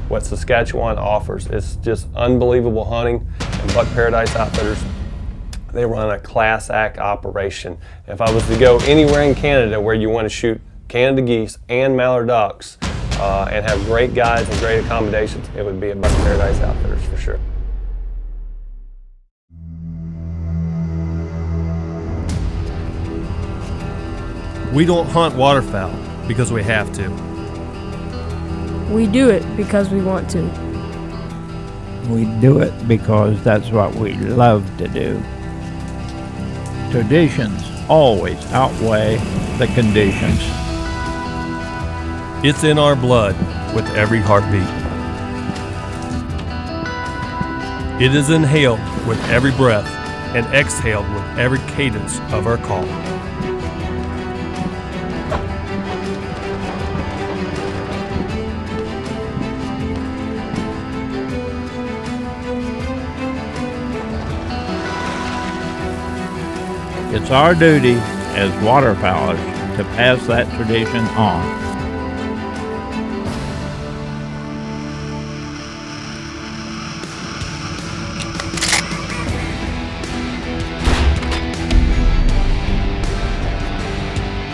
what Saskatchewan offers. It's just unbelievable hunting. And Buck Paradise Outfitters, they run a class act operation. If I was to go anywhere in Canada where you want to shoot Canada geese and mallard ducks and have great guides and great accommodations, it would be at Buck Paradise Outfitters for sure. We don't hunt waterfowl because we have to. We do it because we want to. We do it because that's what we love to do. Traditions always outweigh the conditions. It's in our blood with every heartbeat. It is inhaled with every breath and exhaled with every cadence of our call. It's our duty as waterfowlers to pass that tradition on.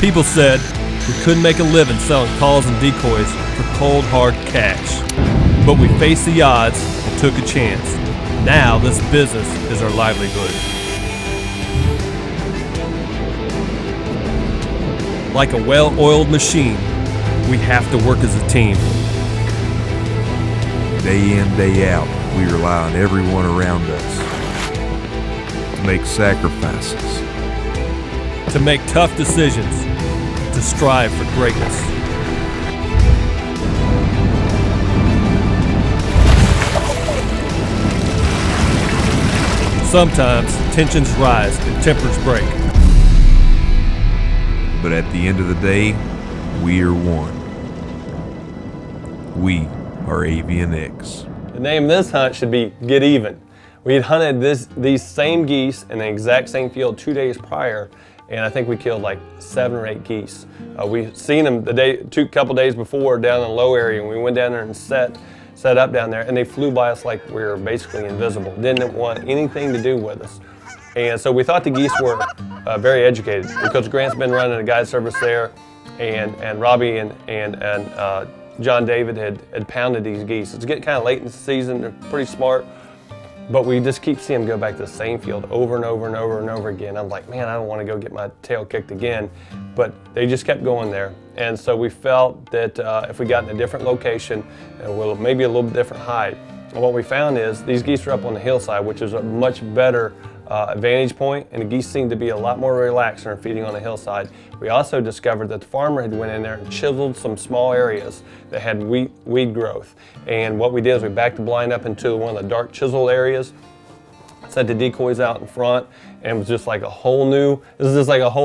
People said we couldn't make a living selling calls and decoys for cold, hard cash. But we faced the odds and took a chance. Now this business is our livelihood. Like a well-oiled machine, we have to work as a team. Day in, day out, we rely on everyone around us to make sacrifices, To make tough decisions, to strive for greatness. Sometimes tensions rise and tempers break. but at the end of the day, we are one. We are Avian X. The name of this hunt should be Get Even. We had hunted these same geese in the exact same field 2 days prior, and I think we killed like 7 or 8 geese. We seen them couple days before down in the low area, and we went down there and set up down there, and they flew by us like we were basically invisible. Didn't want anything to do with us. And so we thought the geese were very educated, because Grant's been running a guide service there, and Robbie and John David had pounded these geese. It's getting kind of late in the season. They're pretty smart, but we just keep seeing them go back to the same field over and over and over and over again. I'm like, man, I don't want to go get my tail kicked again, but they just kept going there. And so we felt that if we got in a different location, maybe a little different hide. And what we found is these geese are up on the hillside, which is a much better vantage point, and the geese seem to be a lot more relaxed when they're feeding on the hillside. We also discovered that the farmer had went in there and chiseled some small areas that had weed growth. And what we did is we backed the blind up into one of the dark chiseled areas, set the decoys out in front, and it was just like a whole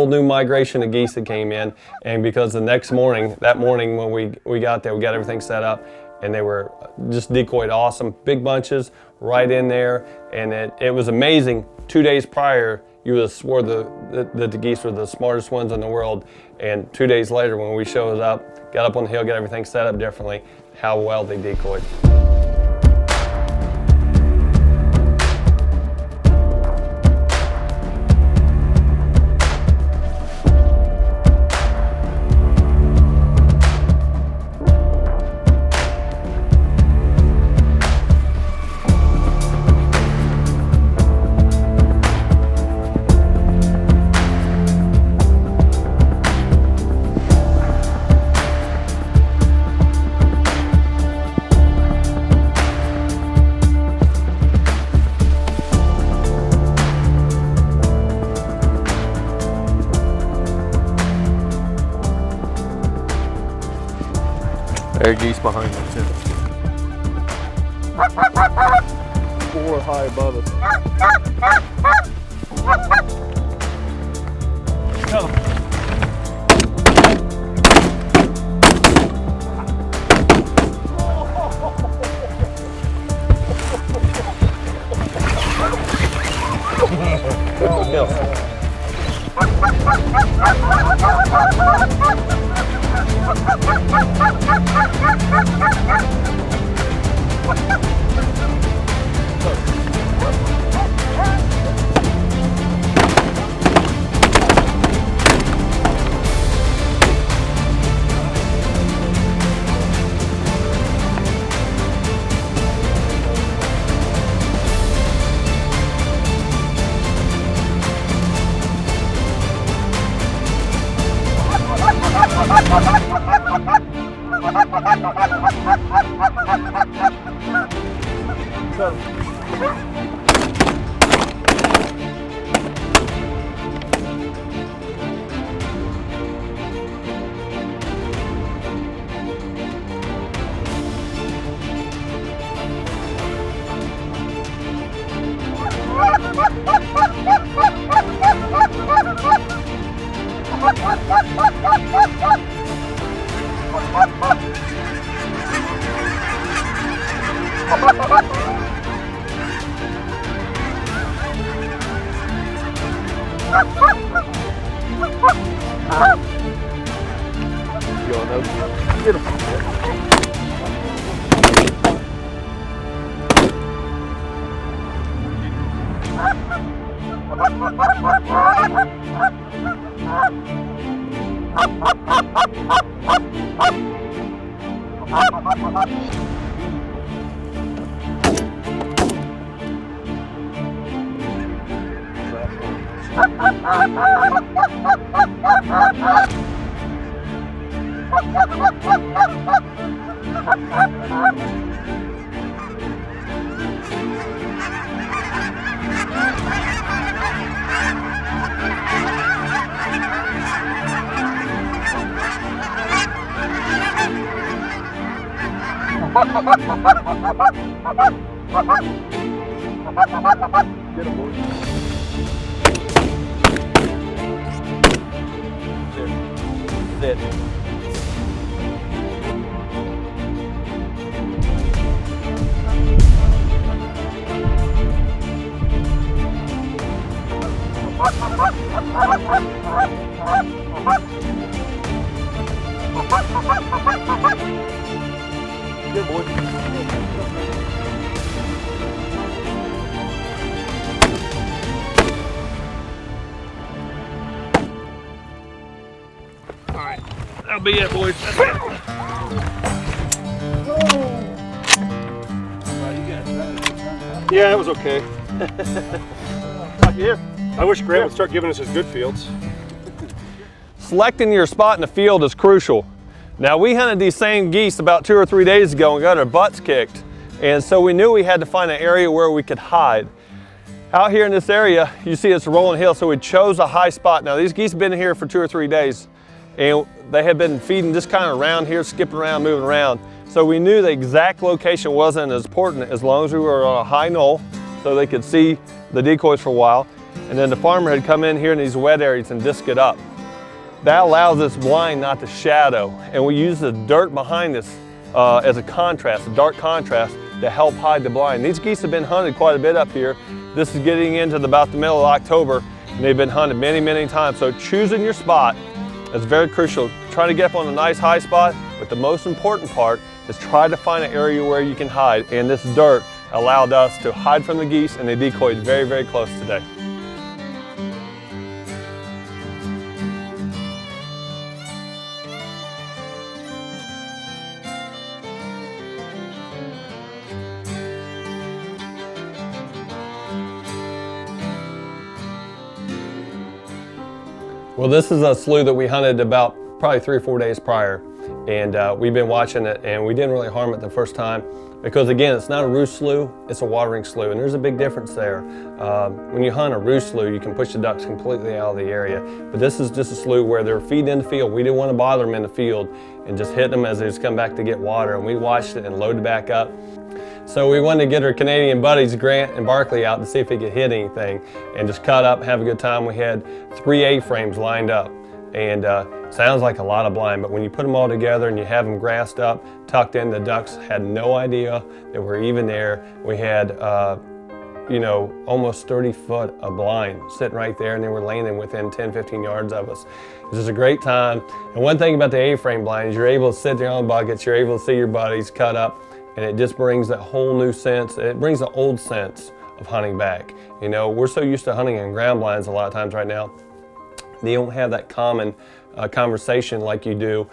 new migration of geese that came in. And because that morning when we got there, we got everything set up, and they were just decoyed awesome, big bunches right in there. And it was amazing. 2 days prior, you would have swore that the geese were the smartest ones in the world. And 2 days later, when we showed up, got up on the hill, got everything set up differently, how well they decoyed. There are geese behind us too. 4 high above us. Go. Sit. Good boy. All right, that'll be it, boys. That's it. Yeah, it was okay. Here, I wish Grant would start giving us his good fields. Selecting your spot in the field is crucial. Now, we hunted these same geese about 2 or 3 days ago and got our butts kicked. And so we knew we had to find an area where we could hide. Out here in this area, you see it's a rolling hill, so we chose a high spot. Now, these geese have been here for 2 or 3 days, and they had been feeding just kind of around here, skipping around, moving around. So we knew the exact location wasn't as important as long as we were on a high knoll so they could see the decoys for a while. And then the farmer had come in here in these wet areas and disc it up. That allows this blind not to shadow. And we use the dirt behind this as a contrast, a dark contrast, to help hide the blind. These geese have been hunted quite a bit up here. This is getting into about the middle of October, and they've been hunted many, many times. So choosing your spot is very crucial. Try to get up on a nice high spot, but the most important part is try to find an area where you can hide. And this dirt allowed us to hide from the geese, and they decoyed very, very close today. Well, this is a slough that we hunted about probably 3 or 4 days prior, and we've been watching it, and we didn't really harm it the first time because, again, it's not a roost slough, it's a watering slough, and there's a big difference there. When you hunt a roost slough, you can push the ducks completely out of the area, but this is just a slough where they're feeding in the field. We didn't want to bother them in the field and just hit them as they just come back to get water, and we watched it and loaded back up. So we wanted to get our Canadian buddies, Grant and Barkley, out to see if he could hit anything and just cut up, have a good time. We had 3 A-frames lined up, and sounds like a lot of blind, but when you put them all together and you have them grassed up, tucked in, the ducks had no idea that we're even there. We had, you know, almost 30 foot of blind sitting right there, and they were landing within 10, 15 yards of us. It was just a great time. And one thing about the A-frame blind is you're able to sit there on buckets, you're able to see your buddies cut up, and it just brings that whole new sense. It brings the old sense of hunting back. You know, we're so used to hunting in ground blinds a lot of times right now. They don't have that common conversation like you do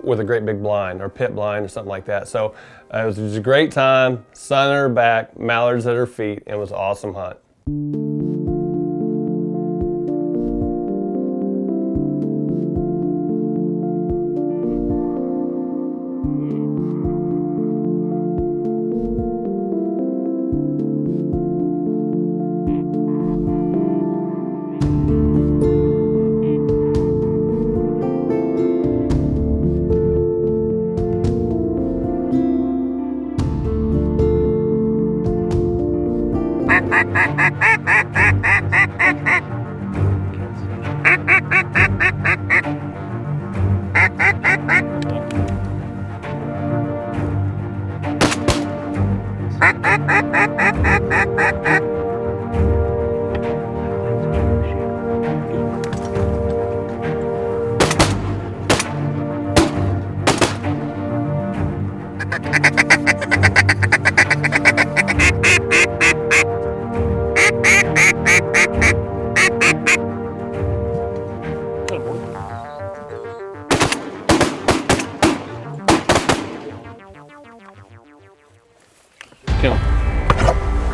with a great big blind or pit blind or something like that. So it was a great time, sun at her back, mallards at her feet, and it was an awesome hunt.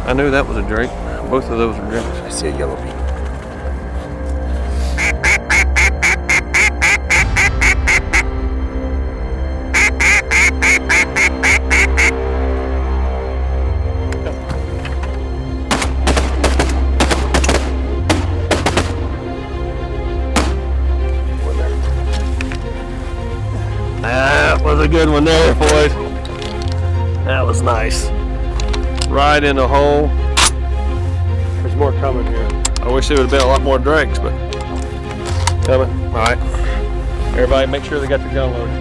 I knew that was a drink. Both of those are drinks. I see a yellow beak. That was a good one there, boys. That was nice. Right in the hole. There's more coming here. I wish there would have been a lot more drakes, but coming. All right. Everybody make sure they got their gun loaded.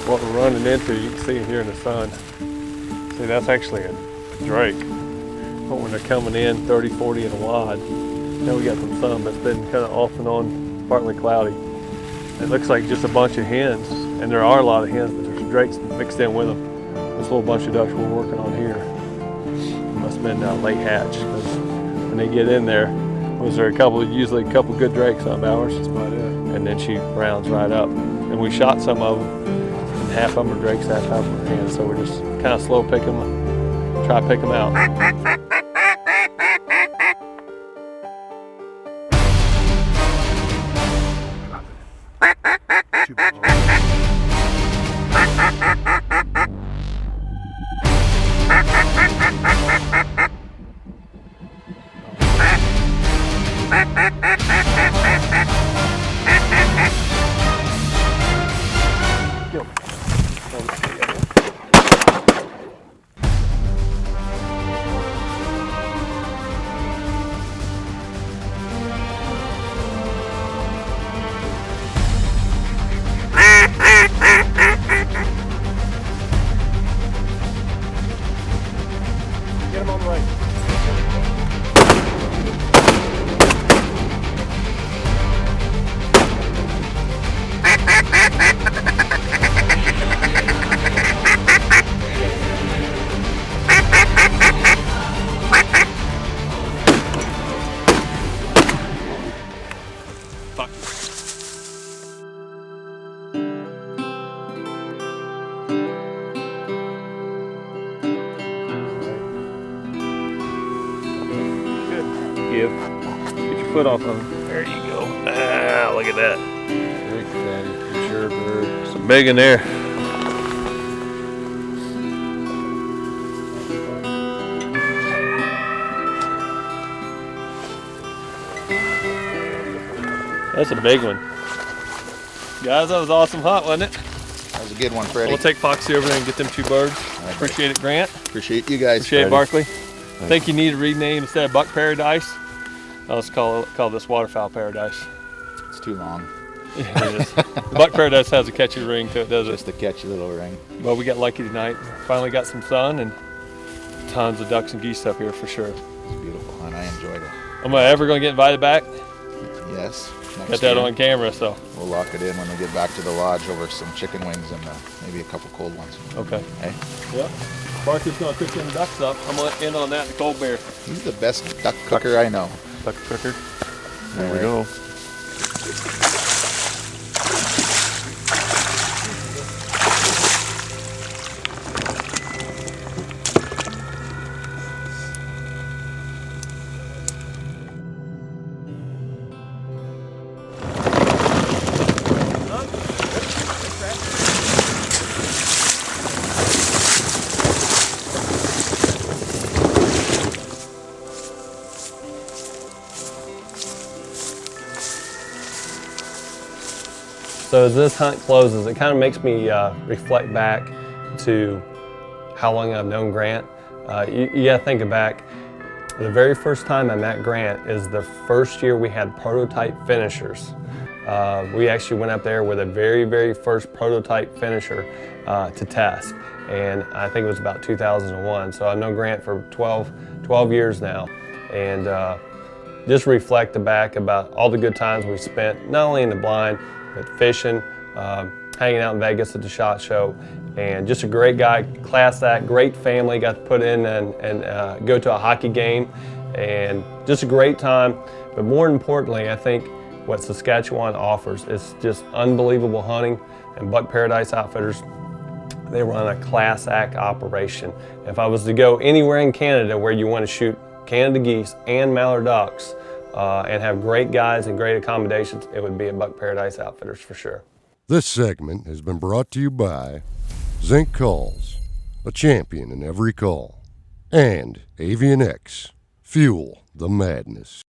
What we're running into, you can see it here in the sun. See, that's actually a drake. But when they're coming in 30, 40 in a wad, now we got some sun that's been kind of off and on, partly cloudy. It looks like just a bunch of hens, and there are a lot of hens, but there's drakes mixed in with them. This little bunch of ducks we're working on here must have been late hatch, because when they get in there, was there usually a couple good drakes on ours. That's about it. And then she rounds right up. And we shot some of them, and half of them are drakes, half of them are hens, so we're just kind of slow pick them, try to pick them out. Get him on the right. Fuck. Give. Get your foot off of him. There you go. Ah, look at that. Big fatty, sure bird. Some big in there. That's a big one. Guys, that was awesome hunt, wasn't it? That was a good one, Freddie. We'll take Foxy over there and get them 2 birds. Right. Appreciate it, Grant. Appreciate you guys. Appreciate it, Freddie. Barkley. I think you need to rename instead of Buck Paradise. Let's call this Waterfowl Paradise. It's too long. It is. The Buck Paradise has a catchy ring to it, does Just it? a catchy little ring. Well, we got lucky tonight. Finally got some sun and tons of ducks and geese up here for sure. It's beautiful, and I enjoyed it. Am I ever going to get invited back? Yes. Next Got that year, on camera, so. We'll lock it in when we get back to the lodge over some chicken wings and maybe a couple cold ones. Okay. Hey, Yep. Barkley's going to cook them ducks up. I'm going to end on that in cold beer. he's the best duck cooker I know. Duck cooker. There we go. So as this hunt closes, it kind of makes me reflect back to how long I've known Grant. You gotta think back, the very first time I met Grant is the first year we had prototype finishers. We actually went up there with a very first prototype finisher to test. And I think it was about 2001. So I've known Grant for 12 years now. And just reflect back about all the good times we spent, not only in the blind, but fishing, hanging out in Vegas at the SHOT Show. And just a great guy, class act, great family, got to put in and go to a hockey game. And just a great time. But more importantly, I think what Saskatchewan offers is just unbelievable hunting. And Buck Paradise Outfitters, they run a class act operation. If I was to go anywhere in Canada where you want to shoot Canada geese and mallard ducks and have great guys and great accommodations, it would be at Buck Paradise Outfitters for sure. This segment has been brought to you by Zink Calls, a champion in every call, and Avian X, fuel the madness.